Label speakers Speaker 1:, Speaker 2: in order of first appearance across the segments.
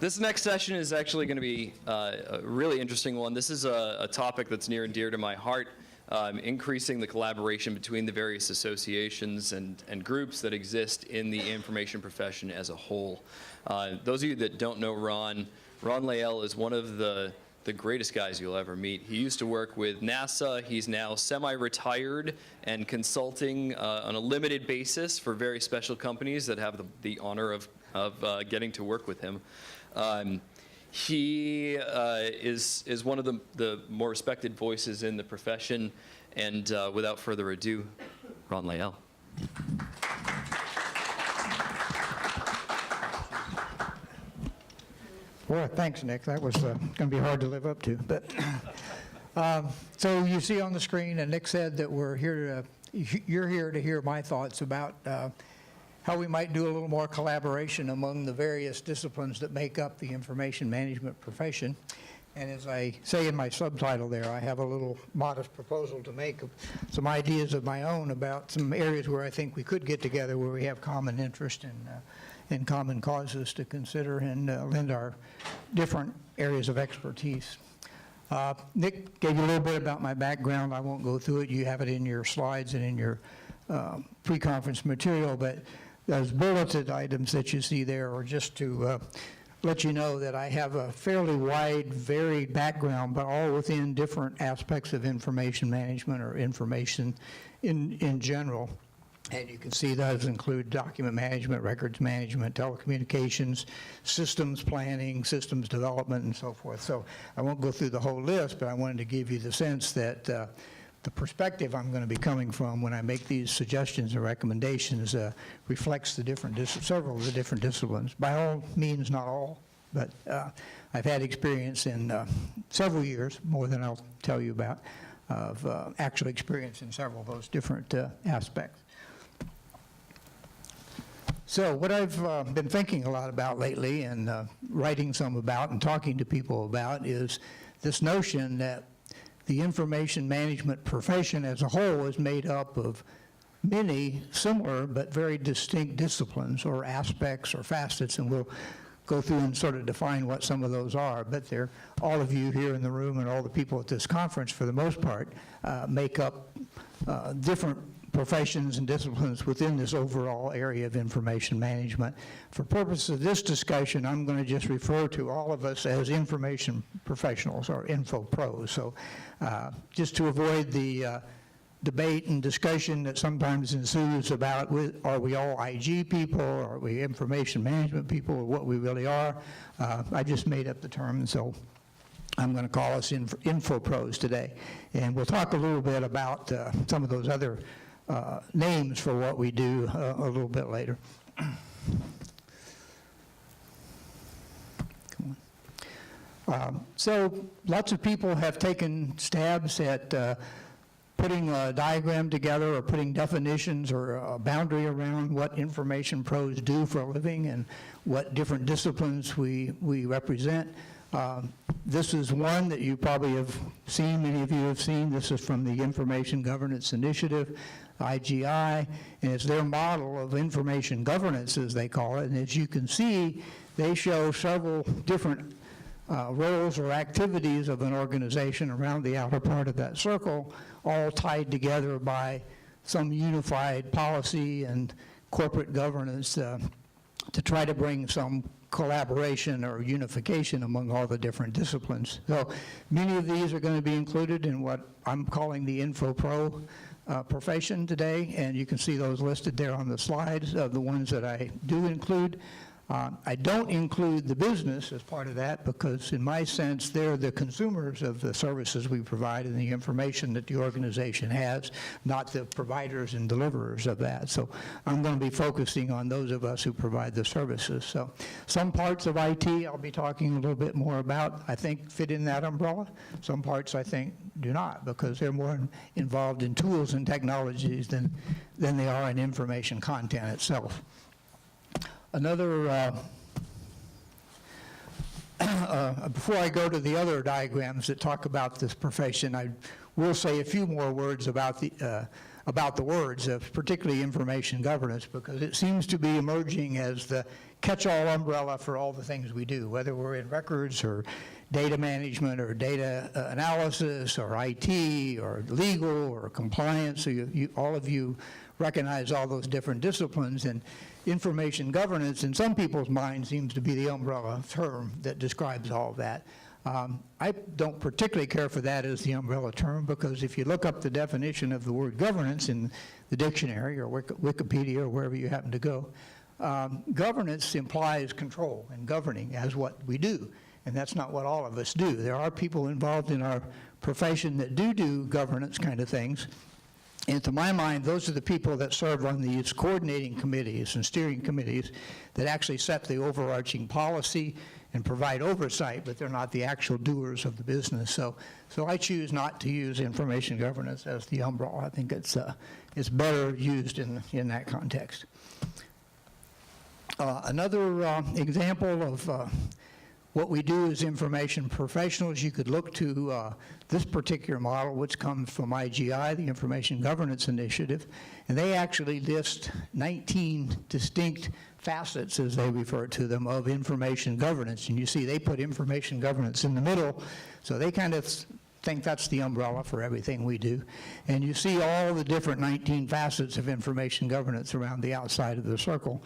Speaker 1: This next session is actually going to be a really interesting one. This is a topic that's near and dear to my heart, increasing the collaboration between the various associations and groups that exist in the information profession as a whole. Those of you that don't know Ron Layel is one of the greatest guys you'll ever meet. He used to work with NASA. He's now semi-retired and consulting on a limited basis for very special companies that have the honor of getting to work with him. He is one of the more respected voices in the profession, and without further ado, Ron Layel.
Speaker 2: Boy, thanks, Nick. That was going to be hard to live up to. But so you see on the screen, and Nick said that you're here to hear my thoughts about how we might do a little more collaboration among the various disciplines that make up the information management profession. And as I say in my subtitle there, I have a little modest proposal to make, some ideas of my own about some areas where I think we could get together, where we have common interest and common causes to consider and lend our different areas of expertise. Nick gave you a little bit about my background. I won't go through it. You have it in your slides and in your pre-conference material, but those bulleted items that you see there are just to let you know that I have a fairly wide, varied background, but all within different aspects of information management or information in general. And you can see those include document management, records management, telecommunications, systems planning, systems development, and so forth. So I won't go through the whole list, but I wanted to give you the sense that the perspective I'm going to be coming from when I make these suggestions and recommendations reflects the several of the different disciplines. By all means, not all, but I've had experience in several years, more than I'll tell you about, of actual experience in several of those different aspects. So what I've been thinking a lot about lately and writing some about and talking to people about is this notion that the information management profession as a whole is made up of many similar but very distinct disciplines or aspects or facets, and we'll go through and sort of define what some of those are. But they're, all of you here in the room and all the people at this conference, for the most part, make up different professions and disciplines within this overall area of information management. For purposes of this discussion, I'm going to just refer to all of us as information professionals or info pros. So just to avoid the debate and discussion that sometimes ensues about are we all IG people, or are we information management people, or what we really are, I just made up the term, and so I'm going to call us info pros today. And we'll talk a little bit about some of those other names for what we do a little bit later. So lots of people have taken stabs at putting a diagram together or putting definitions or a boundary around what information pros do for a living and what different disciplines we represent. This is one that you probably have seen, many of you have seen. This is from the Information Governance Initiative, IGI, and it's their model of information governance, as they call it. And as you can see, they show several different roles or activities of an organization around the outer part of that circle, all tied together by some unified policy and corporate governance to try to bring some collaboration or unification among all the different disciplines. So many of these are going to be included in what I'm calling the Info Pro profession today, and you can see those listed there on the slides of the ones that I do include. I don't include the business as part of that because, in my sense, they're the consumers of the services we provide and the information that the organization has, not the providers and deliverers of that. So I'm going to be focusing on those of us who provide the services. So some parts of IT I'll be talking a little bit more about, I think, fit in that umbrella. Some parts I think do not, because they're more involved in tools and technologies than they are in information content itself. Another, before I go to the other diagrams that talk about this profession, I will say a few more words about the words of particularly information governance, because it seems to be emerging as the catch-all umbrella for all the things we do, whether we're in records or data management or data analysis or IT or legal or compliance. So all of you recognize all those different disciplines, and information governance in some people's minds seems to be the umbrella term that describes all of that. I don't particularly care for that as the umbrella term, because if you look up the definition of the word governance in the dictionary or Wikipedia or wherever you happen to go, governance implies control and governing as what we do, and that's not what all of us do. There are people involved in our profession that do governance kind of things, and to my mind, those are the people that serve on these coordinating committees and steering committees that actually set the overarching policy and provide oversight, but they're not the actual doers of the business. So I choose not to use information governance as the umbrella. I think it's better used in that context. Another example of what we do as information professionals, you could look to this particular model, which comes from IGI, the Information Governance Initiative, and they actually list 19 distinct facets, as they refer to them, of information governance. And you see they put information governance in the middle, so they kind of think that's the umbrella for everything we do. And you see all the different 19 facets of information governance around the outside of the circle.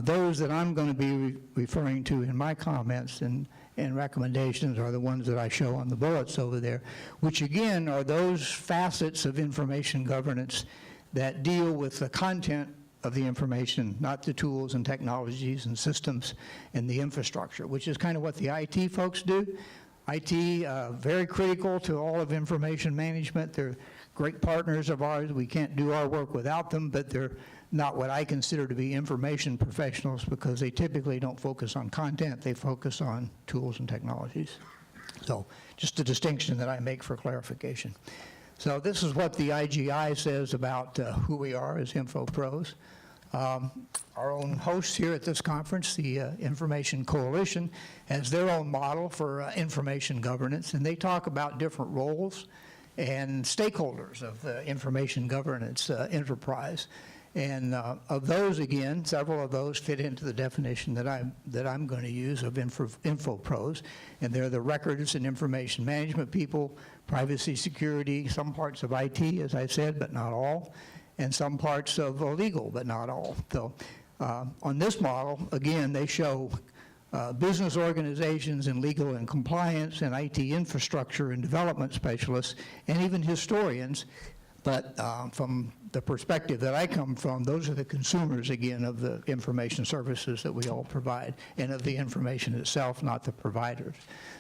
Speaker 2: Those that I'm going to be referring to in my comments and recommendations are the ones that I show on the bullets over there, which again are those facets of information governance that deal with the content of the information, not the tools and technologies and systems and the infrastructure, which is kind of what the IT folks do. IT, very critical to all of information management. They're great partners of ours. We can't do our work without them, but they're not what I consider to be information professionals, because they typically don't focus on content. They focus on tools and technologies. So just a distinction that I make for clarification. So this is what the IGI says about who we are as info pros. Our own hosts here at this conference, the Information Coalition, has their own model for information governance, and they talk about different roles and stakeholders of the information governance enterprise. And of those, again, several of those fit into the definition that I'm going to use of info pros, and they're the records and information management people, privacy, security, some parts of IT, as I said, but not all, and some parts of legal, but not all. So on this model, again, they show business organizations and legal and compliance and IT infrastructure and development specialists and even historians. But from the perspective that I come from, those are the consumers, again, of the information services that we all provide and of the information itself, not the providers.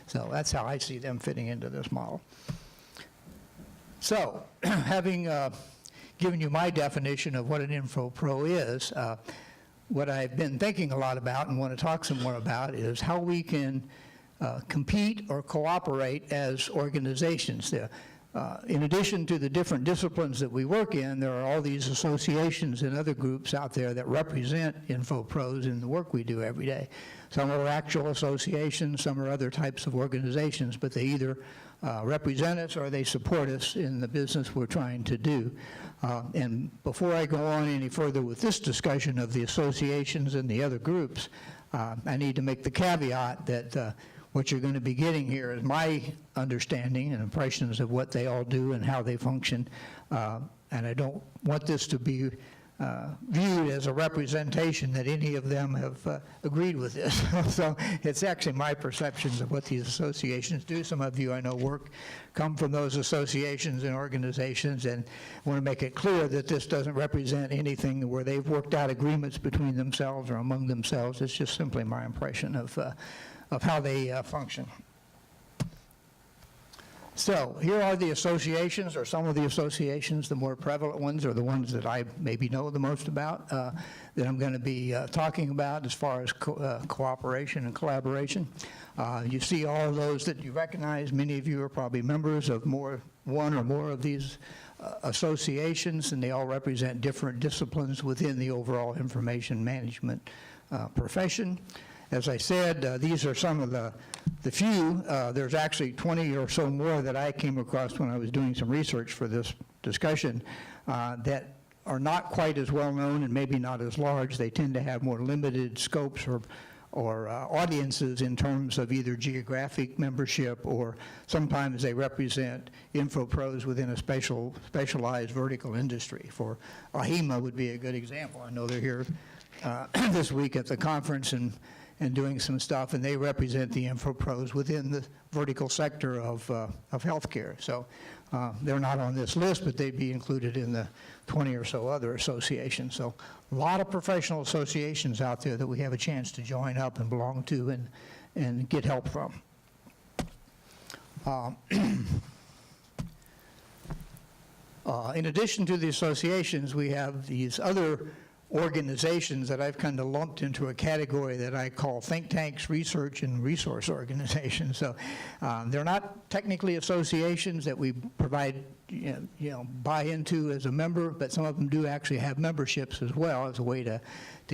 Speaker 2: So that's how I see them fitting into this model. So having given you my definition of what an info pro is, what I've been thinking a lot about and want to talk some more about is how we can compete or cooperate as organizations. In addition to the different disciplines that we work in, there are all these associations and other groups out there that represent info pros in the work we do every day. Some are actual associations, some are other types of organizations, but they either represent us or they support us in the business we're trying to do. And before I go on any further with this discussion of the associations and the other groups, I need to make the caveat that what you're going to be getting here is my understanding and impressions of what they all do and how they function. And I don't want this to be viewed as a representation that any of them have agreed with this. So it's actually my perceptions of what these associations do. Some of you I know come from those associations and organizations, and I want to make it clear that this doesn't represent anything where they've worked out agreements between themselves or among themselves. It's just simply my impression of how they function. So here are the associations, or some of the associations. The more prevalent ones are the ones that I maybe know the most about, that I'm going to be talking about as far as cooperation and collaboration. You see all of those that you recognize. Many of you are probably members of one or more of these associations, and they all represent different disciplines within the overall information management profession. As I said, these are some of the few. There's actually 20 or so more that I came across when I was doing some research for this discussion that are not quite as well known and maybe not as large. They tend to have more limited scopes or audiences in terms of either geographic membership, or sometimes they represent infopros within a specialized vertical industry. For AHIMA would be a good example. I know they're here this week at the conference and doing some stuff, and they represent the infopros within the vertical sector of healthcare. So they're not on this list, but they'd be included in the 20 or so other associations. So a lot of professional associations out there that we have a chance to join up and belong to and get help from. In addition to the associations, we have these other organizations that I've kind of lumped into a category that I call think tanks, research, and resource organizations. So they're not technically associations that we provide, buy into as a member, but some of them do actually have memberships as well as a way to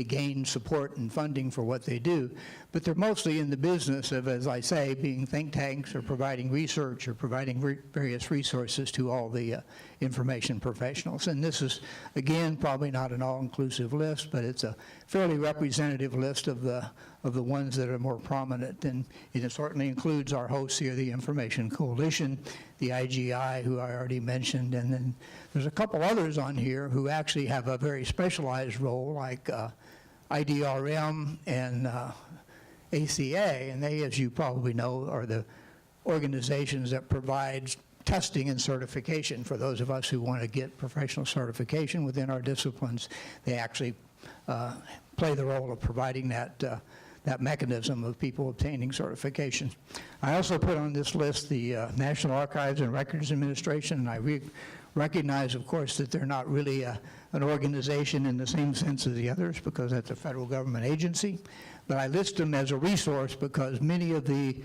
Speaker 2: gain support and funding for what they do. But they're mostly in the business of, as I say, being think tanks or providing research or providing various resources to all the information professionals. And this is, again, probably not an all-inclusive list, but it's a fairly representative list of the ones that are more prominent. And it certainly includes our hosts here, the Information Coalition, the IGI, who I already mentioned, and then there's a couple others on here who actually have a very specialized role, like IDRM and ACA, and they, as you probably know, are the organizations that provide testing and certification for those of us who want to get professional certification within our disciplines. They actually play the role of providing that mechanism of people obtaining certification. I also put on this list the National Archives and Records Administration, and I recognize, of course, that they're not really an organization in the same sense as the others because that's a federal government agency. But I list them as a resource because many of the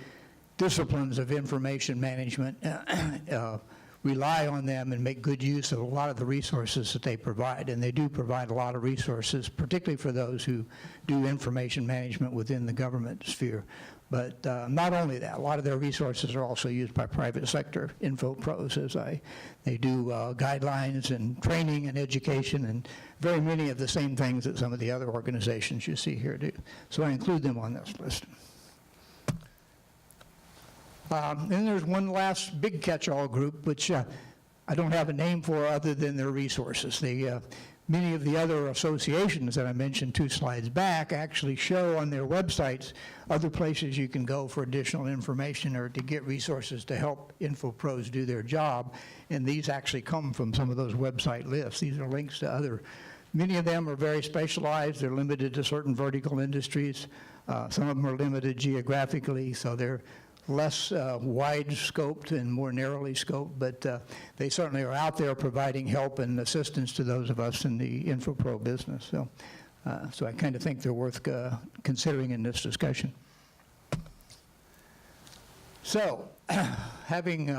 Speaker 2: disciplines of information management rely on them and make good use of a lot of the resources that they provide. And they do provide a lot of resources, particularly for those who do information management within the government sphere. But not only that, a lot of their resources are also used by private sector infopros, as they do guidelines and training and education and very many of the same things that some of the other organizations you see here do. So I include them on this list. And there's one last big catch-all group, which I don't have a name for other than their resources. Many of the other associations that I mentioned 2 slides back actually show on their websites other places you can go for additional information or to get resources to help infopros do their job. And these actually come from some of those website lists. These are links to other. Many of them are very specialized. They're limited to certain vertical industries. Some of them are limited geographically, so they're less wide-scoped and more narrowly scoped, but they certainly are out there providing help and assistance to those of us in the infopro business. So I kind of think they're worth considering in this discussion. So having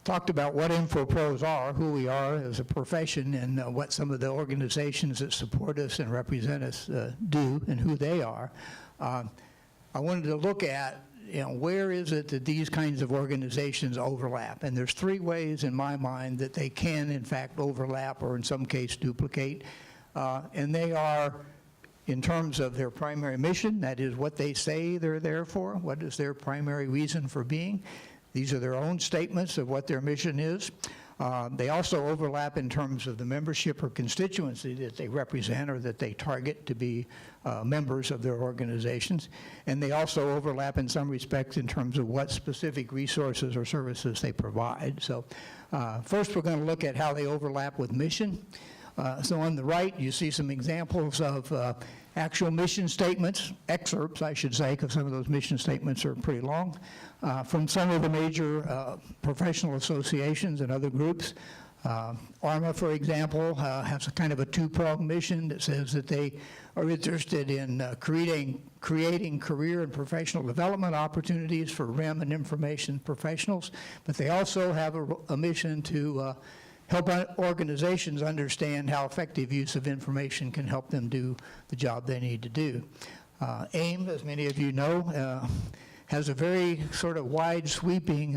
Speaker 2: talked about what infopros are, who we are as a profession, and what some of the organizations that support us and represent us do and who they are, I wanted to look at where is it that these kinds of organizations overlap? And there's 3 ways in my mind that they can, in fact, overlap or in some case duplicate. And they are in terms of their primary mission, that is what they say they're there for, what is their primary reason for being. These are their own statements of what their mission is. They also overlap in terms of the membership or constituency that they represent or that they target to be members of their organizations. And they also overlap in some respects in terms of what specific resources or services they provide. So first we're going to look at how they overlap with mission. So on the right you see some examples of actual mission statements, excerpts I should say, because some of those mission statements are pretty long, from some of the major professional associations and other groups. ARMA, for example, has a kind of a 2-pronged mission that says that they are interested in creating career and professional development opportunities for REM and information professionals, but they also have a mission to help organizations understand how effective use of information can help them do the job they need to do. AIM, as many of you know, has a very sort of wide sweeping,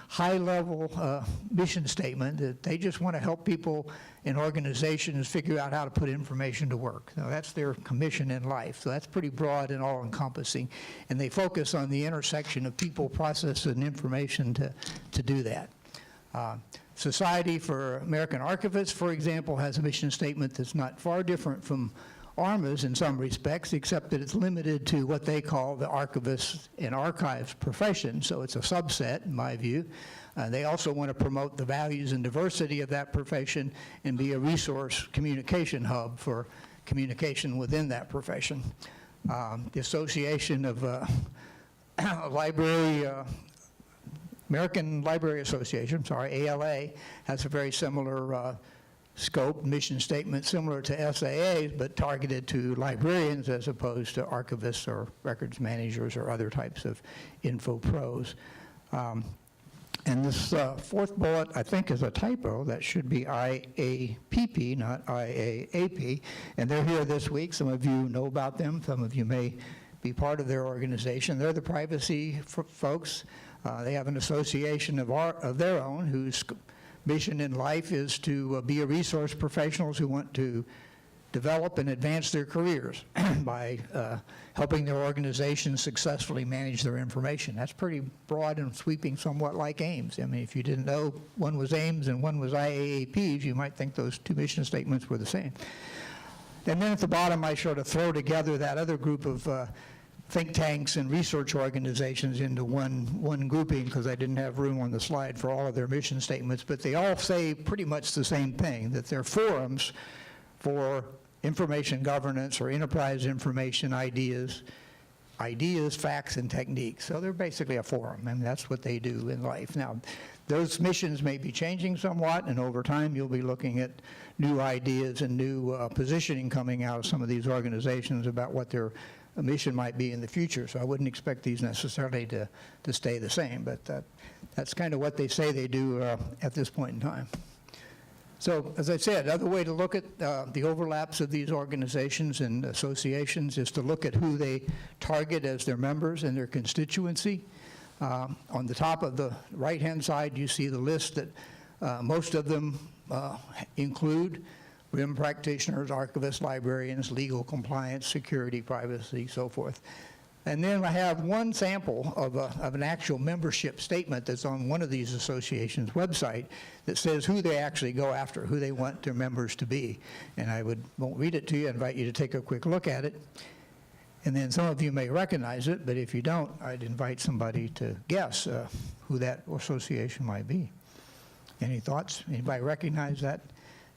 Speaker 2: high-level mission statement that they just want to help people in organizations figure out how to put information to work. Now, that's their commission in life, so that's pretty broad and all-encompassing, and they focus on the intersection of people, process, and information to do that. Society for American Archivists, for example, has a mission statement that's not far different from ARMA's in some respects, except that it's limited to what they call the archivist and archives profession, so it's a subset, in my view. They also want to promote the values and diversity of that profession and be a resource communication hub for communication within that profession. The Association of American Library Association, ALA, has a very similar scope, mission statement similar to SAA's, but targeted to librarians as opposed to archivists or records managers or other types of info pros. And this fourth bullet, I think, is a typo. That should be IAPP, not IAAP. And they're here this week. Some of you know about them. Some of you may be part of their organization. They're the privacy folks. They have an association of their own whose mission in life is to be a resource professionals who want to develop and advance their careers by helping their organizations successfully manage their information. That's pretty broad and sweeping, somewhat like AIMS. I mean, if you didn't know one was AIMS and one was IAAPs, you might think those two mission statements were the same. And then at the bottom, I sort of throw together that other group of think tanks and research organizations into one grouping because I didn't have room on the slide for all of their mission statements, but they all say pretty much the same thing, that they're forums for information governance or enterprise information ideas, facts, and techniques. So they're basically a forum, and that's what they do in life. Now, those missions may be changing somewhat, and over time you'll be looking at new ideas and new positioning coming out of some of these organizations about what their mission might be in the future. So I wouldn't expect these necessarily to stay the same, but that's kind of what they say they do at this point in time. So, as I said, another way to look at the overlaps of these organizations and associations is to look at who they target as their members and their constituency. On the top of the right-hand side, you see the list that most of them include RIM practitioners, archivists, librarians, legal compliance, security, privacy, so forth. And then I have one sample of an actual membership statement that's on one of these associations' website that says who they actually go after, who they want their members to be. And I won't read it to you. I invite you to take a quick look at it. And then some of you may recognize it, but if you don't, I'd invite somebody to guess who that association might be. Any thoughts? Anybody recognize that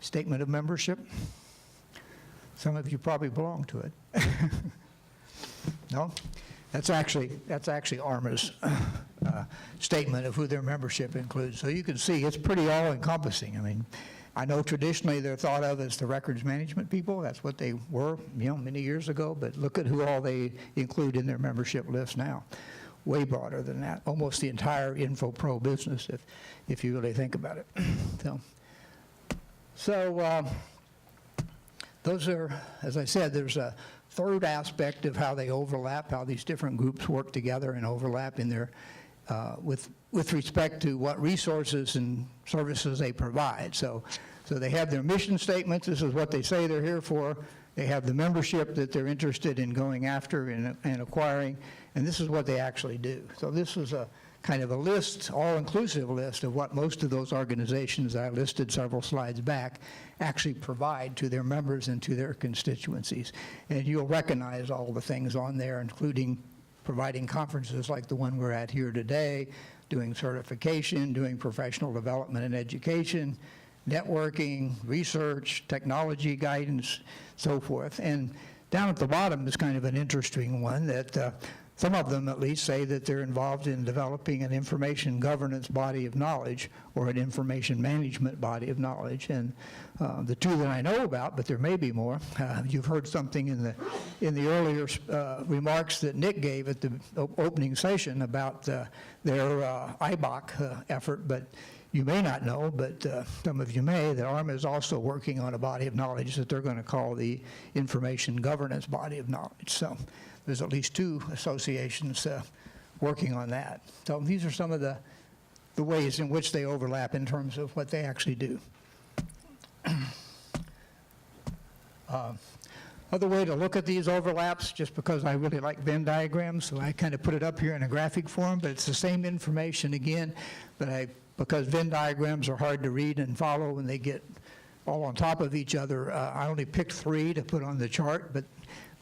Speaker 2: statement of membership? Some of you probably belong to it. No? That's actually ARMA's statement of who their membership includes. So you can see it's pretty all-encompassing. I mean, I know traditionally they're thought of as the records management people. That's what they were, many years ago. But look at who all they include in their membership list now. Way broader than that. Almost the entire InfoPro business, if you really think about it. So those are, as I said, there's a third aspect of how they overlap, how these different groups work together and overlap in their, with respect to what resources and services they provide. So they have their mission statements. This is what they say they're here for. They have the membership that they're interested in going after and acquiring, and this is what they actually do. So this is a kind of a list, all-inclusive list of what most of those organizations I listed several slides back actually provide to their members and to their constituencies. And you'll recognize all the things on there, including providing conferences like the one we're at here today, doing certification, doing professional development and education, networking, research, technology guidance, so forth. And down at the bottom is kind of an interesting one that some of them at least say that they're involved in developing an information governance body of knowledge or an information management body of knowledge. And the two that I know about, but there may be more, you've heard something in the earlier remarks that Nick gave at the opening session about their IBOC effort, but you may not know, but some of you may, that ARMA is also working on a body of knowledge that they're going to call the Information Governance Body of Knowledge. So there's at least 2 associations working on that. So these are some of the ways in which they overlap in terms of what they actually do. Other way to look at these overlaps, just because I really like Venn diagrams, so I kind of put it up here in a graphic form, but it's the same information again, but because Venn diagrams are hard to read and follow and they get all on top of each other, I only picked 3 to put on the chart, but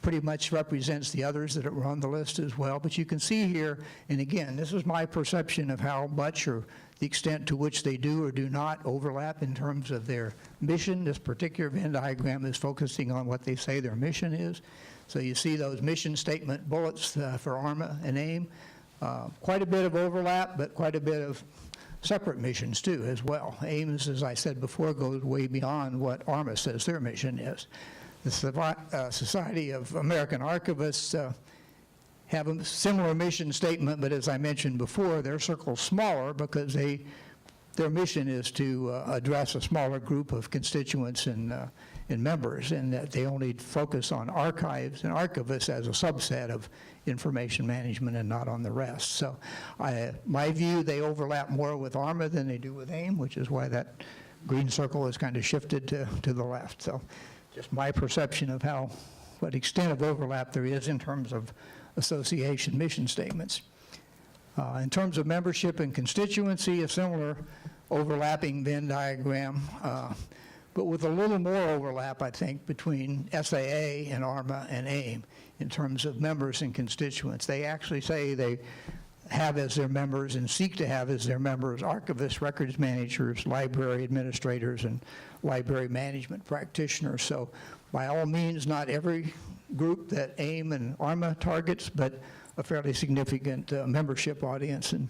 Speaker 2: pretty much represents the others that were on the list as well. But you can see here, and again, this is my perception of how much or the extent to which they do or do not overlap in terms of their mission. This particular Venn diagram is focusing on what they say their mission is. So you see those mission statement bullets for ARMA and AIM. Quite a bit of overlap, but quite a bit of separate missions too as well. AIM, as I said before, goes way beyond what ARMA says their mission is. The Society of American Archivists have a similar mission statement, but as I mentioned before, their circle's smaller because their mission is to address a smaller group of constituents and members, and that they only focus on archives and archivists as a subset of information management and not on the rest. So my view, they overlap more with ARMA than they do with AIM, which is why that green circle is kind of shifted to the left. So just my perception of what extent of overlap there is in terms of association mission statements. In terms of membership and constituency, a similar overlapping Venn diagram, but with a little more overlap, I think, between SAA and ARMA and AIM in terms of members and constituents. They actually say they have as their members and seek to have as their members archivists, records managers, library administrators, and library management practitioners. So by all means, not every group that AIM and ARMA targets, but a fairly significant membership audience, and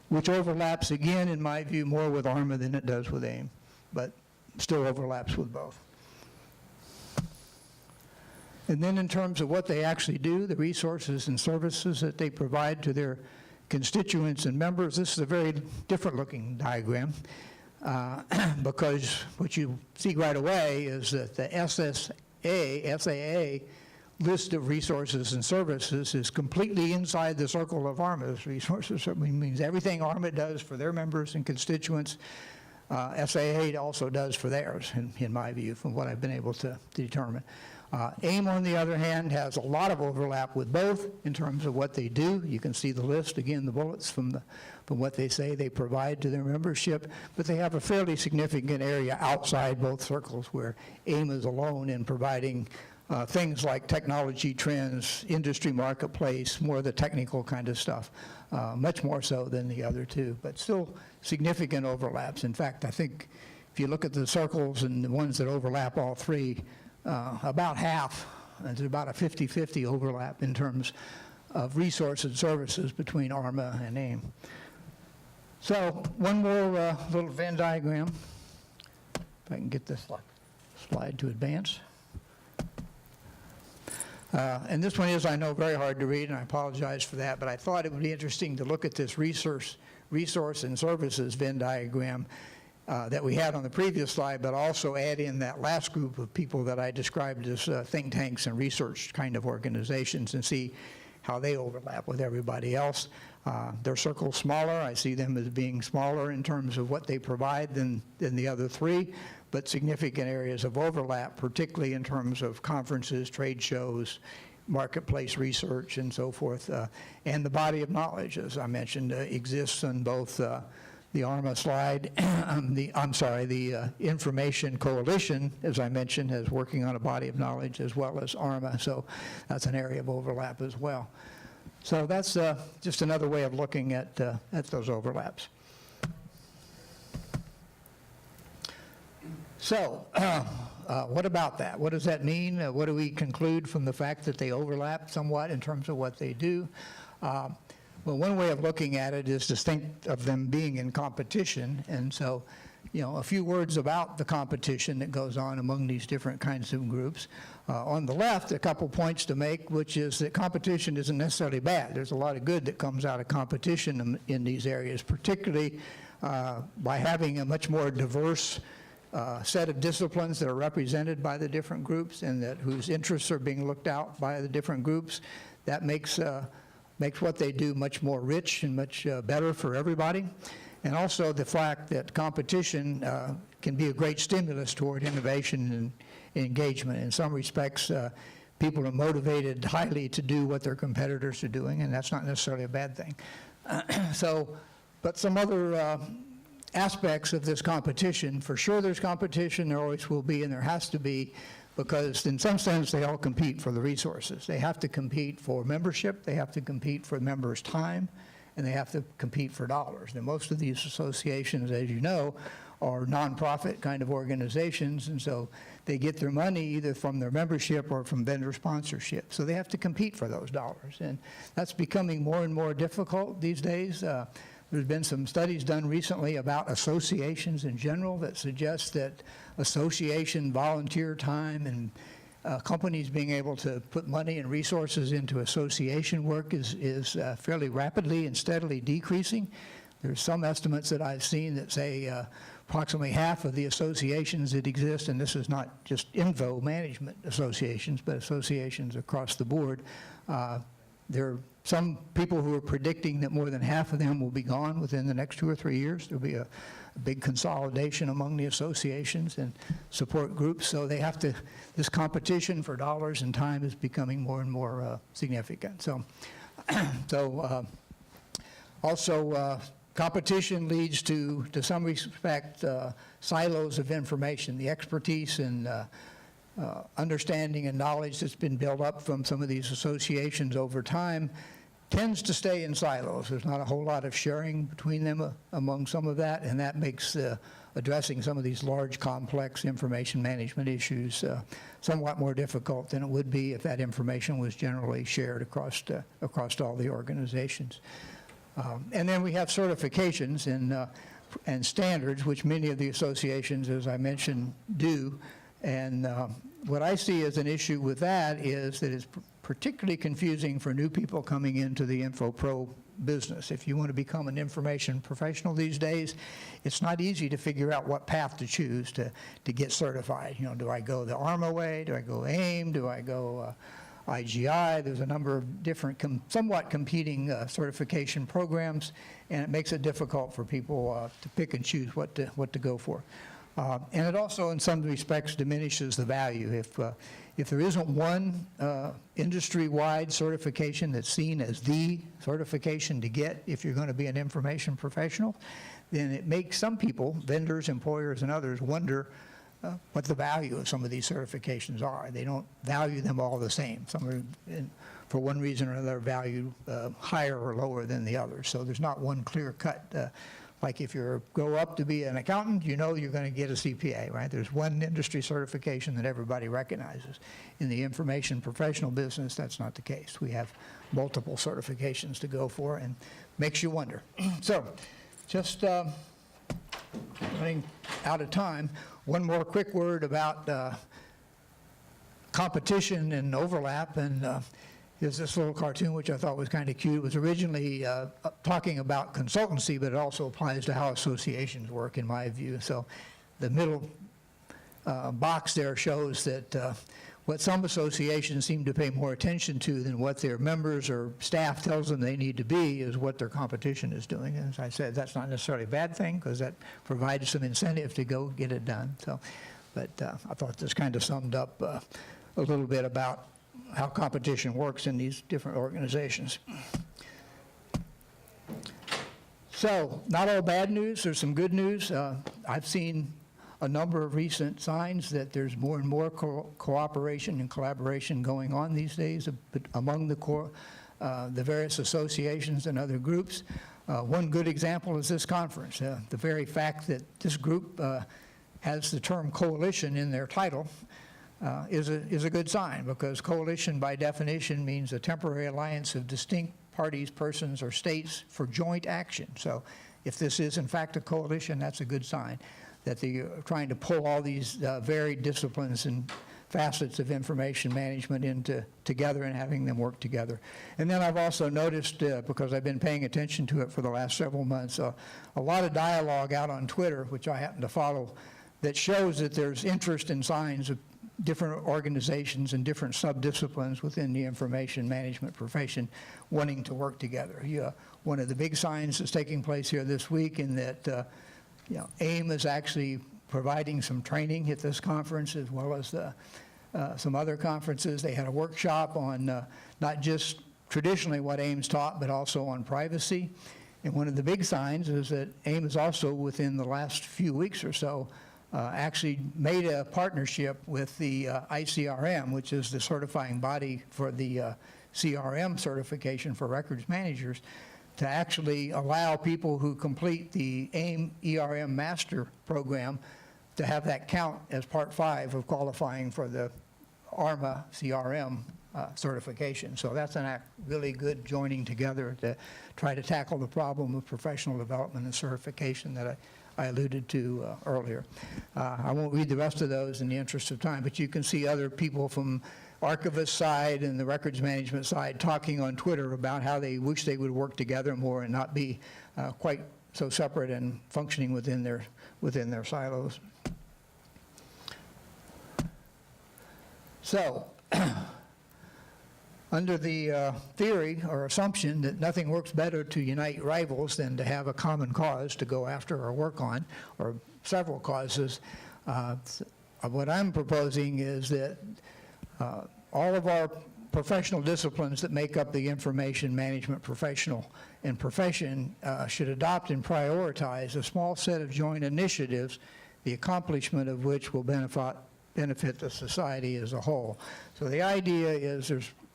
Speaker 2: which overlaps, again, in my view, more with ARMA than it does with AIM, but still overlaps with both. And then in terms of what they actually do, the resources and services that they provide to their constituents and members, this is a very different looking diagram because what you see right away is that the SAA list of resources and services is completely inside the circle of ARMA's resources. It means everything ARMA does for their members and constituents, SAA also does for theirs, in my view, from what I've been able to determine. AIM, on the other hand, has a lot of overlap with both in terms of what they do. You can see the list, again, the bullets from what they say they provide to their membership, but they have a fairly significant area outside both circles where AIM is alone in providing things like technology trends, industry marketplace, more of the technical kind of stuff, much more so than the other two, but still significant overlaps. In fact, I think if you look at the circles and the ones that overlap all 3, about half, there's about a 50-50 overlap in terms of resource and services between ARMA and AIM. So one more little Venn diagram, if I can get this slide to advance. And this one is, I know, very hard to read, and I apologize for that, but I thought it would be interesting to look at this resource and services Venn diagram that we had on the previous slide, but also add in that last group of people that I described as think tanks and research kind of organizations and see how they overlap with everybody else. Their circle's smaller. I see them as being smaller in terms of what they provide than the other 3, but significant areas of overlap, particularly in terms of conferences, trade shows, marketplace research, and so forth. And the body of knowledge, as I mentioned, exists on both the ARMA slide, the Information Coalition, as I mentioned, is working on a body of knowledge as well as ARMA, so that's an area of overlap as well. So that's just another way of looking at those overlaps. So what about that? What does that mean? What do we conclude from the fact that they overlap somewhat in terms of what they do? Well, one way of looking at it is to think of them being in competition, and so, a few words about the competition that goes on among these different kinds of groups. On the left, a couple points to make, which is that competition isn't necessarily bad. There's a lot of good that comes out of competition in these areas, particularly by having a much more diverse set of disciplines that are represented by the different groups and that whose interests are being looked out by the different groups. That makes what they do much more rich and much better for everybody. And also the fact that competition can be a great stimulus toward innovation and engagement. In some respects, people are motivated highly to do what their competitors are doing, and that's not necessarily a bad thing. But some other aspects of this competition, for sure there's competition, there always will be, and there has to be, because in some sense they all compete for the resources. They have to compete for membership, they have to compete for members' time, and they have to compete for dollars. And most of these associations, as you know, are nonprofit kind of organizations, and so they get their money either from their membership or from vendor sponsorship. So they have to compete for those dollars, and that's becoming more and more difficult these days. There's been some studies done recently about associations in general that suggest that association volunteer time and companies being able to put money and resources into association work is fairly rapidly and steadily decreasing. There's some estimates that I've seen that say approximately half of the associations that exist, and this is not just info management associations, but associations across the board. There are some people who are predicting that more than half of them will be gone within the next 2 or 3 years. There'll be a big consolidation among the associations and support groups. So they have to, this competition for dollars and time is becoming more and more significant. So, also competition leads to some respect, silos of information, the expertise and understanding and knowledge that's been built up from some of these associations over time tends to stay in silos. There's not a whole lot of sharing between them among some of that, and that makes addressing some of these large, complex information management issues somewhat more difficult than it would be if that information was generally shared across all the organizations. And then we have certifications and standards, which many of the associations, as I mentioned, do. And what I see as an issue with that is that it's particularly confusing for new people coming into the InfoPro business. If you want to become an information professional these days, it's not easy to figure out what path to choose to get certified. You know, do I go the ARMA way? Do I go AIM? Do I go IGI? There's a number of different, somewhat competing certification programs, and it makes it difficult for people to pick and choose what to go for. And it also, in some respects, diminishes the value. If there isn't one industry-wide certification that's seen as the certification to get if you're going to be an information professional, then it makes some people, vendors, employers, and others, wonder what the value of some of these certifications are. They don't value them all the same. Some are, for one reason or another, valued higher or lower than the others. So there's not one clear-cut. Like if you go up to be an accountant, you know you're going to get a CPA, right? There's one industry certification that everybody recognizes. In the information professional business, that's not the case. We have multiple certifications to go for, and makes you wonder. So, just running out of time, one more quick word about competition and overlap. And there's this little cartoon which I thought was kind of cute. It was originally talking about consultancy, but it also applies to how associations work, in my view. So the middle box there shows that what some associations seem to pay more attention to than what their members or staff tells them they need to be is what their competition is doing. And as I said, that's not necessarily a bad thing, because that provides some incentive to go get it done. So, but I thought this kind of summed up a little bit about how competition works in these different organizations. So, not all bad news. There's some good news. I've seen a number of recent signs that there's more and more cooperation and collaboration going on these days among the various associations and other groups. One good example is this conference. The very fact that this group has the term coalition in their title is a good sign, because coalition by definition means a temporary alliance of distinct parties, persons, or states for joint action. So if this is in fact a coalition, that's a good sign that they're trying to pull all these varied disciplines and facets of information management together and having them work together. And then I've also noticed, because I've been paying attention to it for the last several months, a lot of dialogue out on Twitter, which I happen to follow, that shows that there's interest and signs of different organizations and different sub-disciplines within the information management profession wanting to work together. One of the big signs that's taking place here this week in that AIM is actually providing some training at this conference as well as some other conferences. They had a workshop on not just traditionally what AIM's taught, but also on privacy. And one of the big signs is that AIM has also, within the last few weeks or so, actually made a partnership with the ICRM, which is the certifying body for the CRM certification for records managers, to actually allow people who complete the AIM ERM Master Program to have that count as Part 5 of qualifying for the ARMA CRM certification. So that's a really good joining together to try to tackle the problem of professional development and certification that I alluded to earlier. I won't read the rest of those in the interest of time, but you can see other people from archivist side and the records management side talking on Twitter about how they wish they would work together more and not be quite so separate and functioning within their silos. So, under the theory or assumption that nothing works better to unite rivals than to have a common cause to go after or work on, or several causes, what I'm proposing is that all of our professional disciplines that make up the information management professional and profession should adopt and prioritize a small set of joint initiatives, the accomplishment of which will benefit the society as a whole. So the idea is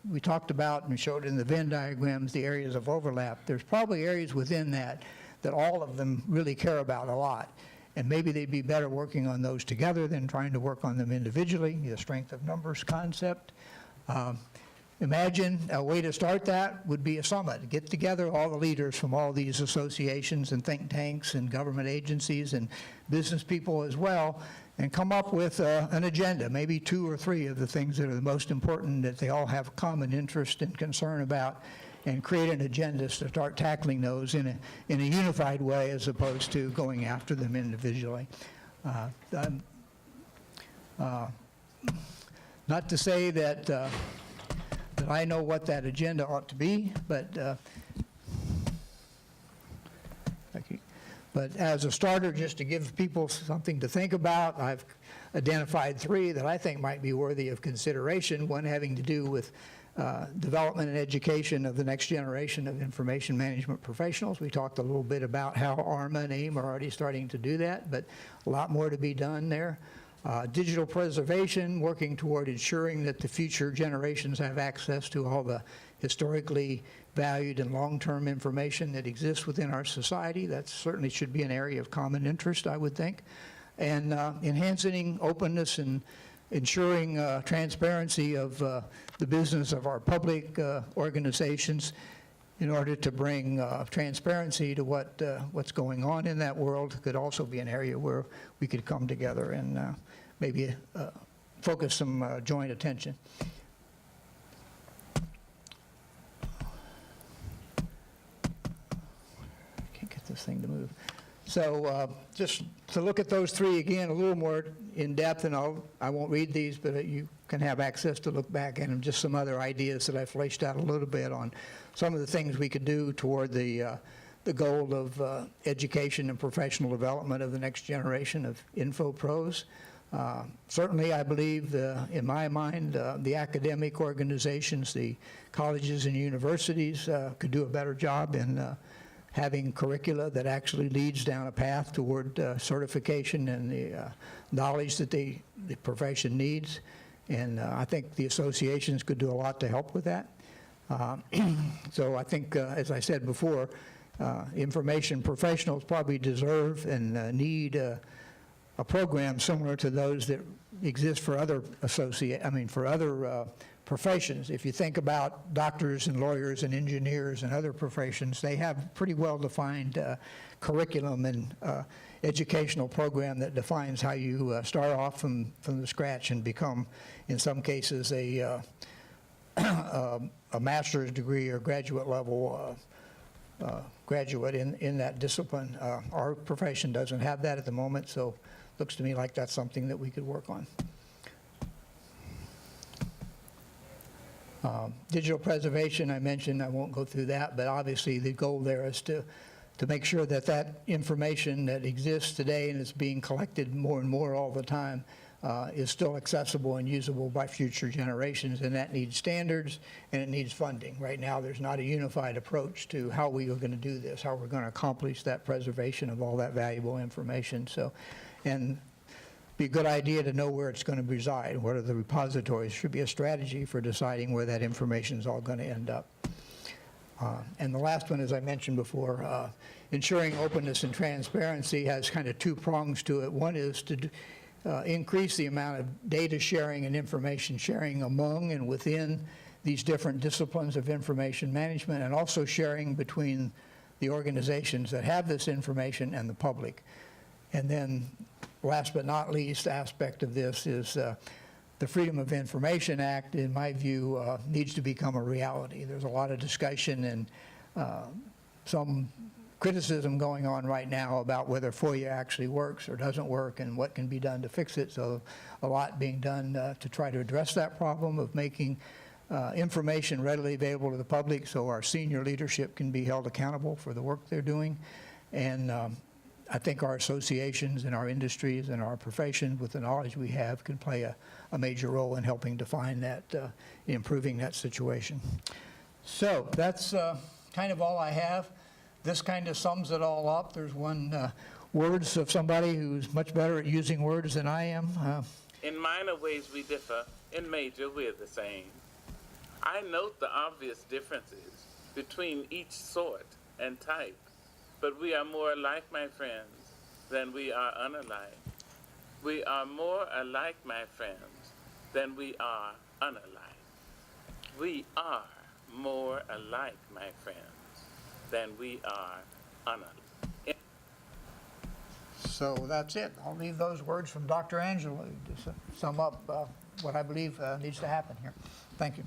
Speaker 2: we talked about and showed in the Venn diagrams the areas of overlap. There's probably areas within that all of them really care about a lot. And maybe they'd be better working on those together than trying to work on them individually, the strength of numbers concept. Imagine a way to start that would be a summit. Get together all the leaders from all these associations and think tanks and government agencies and business people as well, and come up with an agenda, maybe 2 or 3 of the things that are the most important that they all have common interest and concern about, and create an agenda to start tackling those in a unified way as opposed to going after them individually. Not to say that I know what that agenda ought to be, but as a starter, just to give people something to think about, I've identified 3 that I think might be worthy of consideration, one having to do with development and education of the next generation of information management professionals. We talked a little bit about how ARMA and AIM are already starting to do that, but a lot more to be done there. Digital preservation, working toward ensuring that the future generations have access to all the historically valued and long-term information that exists within our society. That certainly should be an area of common interest, I would think. And enhancing openness and ensuring transparency of the business of our public organizations in order to bring transparency to what's going on in that world could also be an area where we could come together and maybe focus some joint attention. Can't get this thing to move. So just to look at those 3 again a little more in depth, and I won't read these, but you can have access to look back at them. Just some other ideas that I fleshed out a little bit on some of the things we could do toward the goal of education and professional development of the next generation of info pros. Certainly, I believe, in my mind, the academic organizations, the colleges and universities could do a better job in having curricula that actually leads down a path toward certification and the knowledge that the profession needs. And I think the associations could do a lot to help with that. So I think, as I said before, information professionals probably deserve and need a program similar to those that exist for other professions. If you think about doctors and lawyers and engineers and other professions, they have pretty well-defined curriculum and educational program that defines how you start off from the scratch and become, in some cases, a master's degree or graduate level graduate in that discipline. Our profession doesn't have that at the moment, so looks to me like that's something that we could work on. Digital preservation, I mentioned, I won't go through that, but obviously the goal there is to make sure that that information that exists today and is being collected more and more all the time is still accessible and usable by future generations, and that needs standards and it needs funding. Right now there's not a unified approach to how we are going to do this, how we're going to accomplish that preservation of all that valuable information. So, and be a good idea to know where it's going to reside. What are the repositories? Should be a strategy for deciding where that information is all going to end up. And the last one, as I mentioned before, ensuring openness and transparency has kind of two prongs to it. One is to increase the amount of data sharing and information sharing among and within these different disciplines of information management, and also sharing between the organizations that have this information and the public. And then last but not least aspect of this is the Freedom of Information Act, in my view, needs to become a reality. There's a lot of discussion and some criticism going on right now about whether FOIA actually works or doesn't work and what can be done to fix it. So a lot being done to try to address that problem of making information readily available to the public so our senior leadership can be held accountable for the work they're doing. And I think our associations and our industries and our profession, with the knowledge we have, can play a major role in helping define that, improving that situation. So that's kind of all I have. This kind of sums it all up. There's one words of somebody who's much better at using words than I am.
Speaker 3: In minor ways we differ, in major we're the same. I note the obvious differences between each sort and type, but we are more alike, my friends, than we are unalike. We are more alike, my friends, than we are unalike. We are more alike, my friends, than we are unalike.
Speaker 2: So that's it. I'll leave those words from Dr. Angelo to sum up what I believe needs to happen here. Thank you.